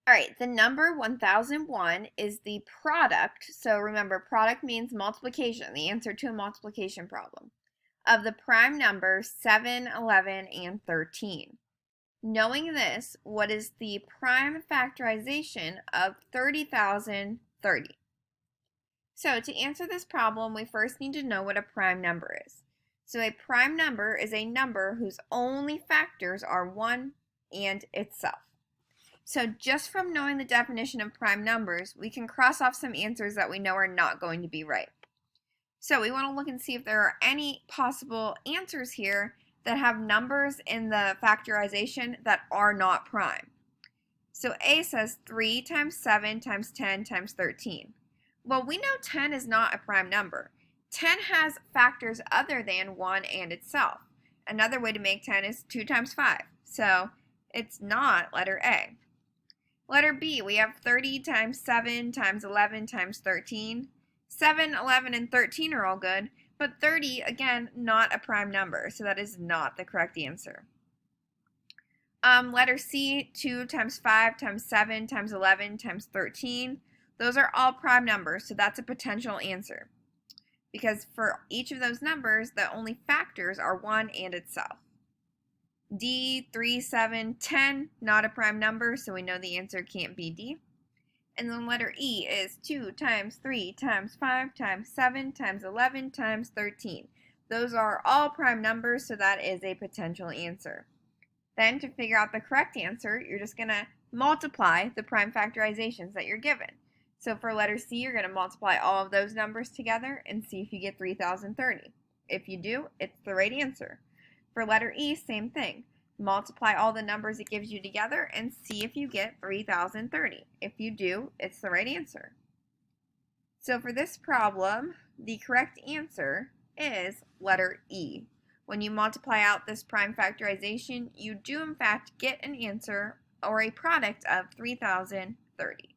All right, the number 1001 is the product. So remember, product means multiplication, the answer to a multiplication problem, of the prime numbers 7, 11, and 13. Knowing this, what is the prime factorization of 30,030? So to answer this problem, we first need to know what a prime number is. So a prime number is a number whose only factors are 1 and itself. So just from knowing the definition of prime numbers, we can cross off some answers that we know are not going to be right. So we want to look and see if there are any possible answers here that have numbers in the factorization that are not prime. So A says 3 times 7 times 10 times 13. Well, we know 10 is not a prime number. 10 has factors other than 1 and itself. Another way to make 10 is 2 times 5. So it's not letter A. Letter B, we have 30 times 7 times 11 times 13. 7, 11, and 13 are all good, but 30, again, not a prime number, so that is not the correct answer. Letter C, 2 times 5 times 7 times 11 times 13. Those are all prime numbers, so that's a potential answer, because for each of those numbers, the only factors are 1 and itself. D, 3, 7, 10, not a prime number, so we know the answer can't be D. And then letter E is 2 times 3 times 5 times 7 times 11 times 13. Those are all prime numbers, so that is a potential answer. Then to figure out the correct answer, you're just going to multiply the prime factorizations that you're given. So for letter C, you're going to multiply all of those numbers together and see if you get 3030. If you do, it's the right answer. For letter E, same thing. Multiply all the numbers it gives you together and see if you get 3030. If you do, it's the right answer. So for this problem, the correct answer is letter E. When you multiply out this prime factorization, you do in fact get an answer or a product of 3030.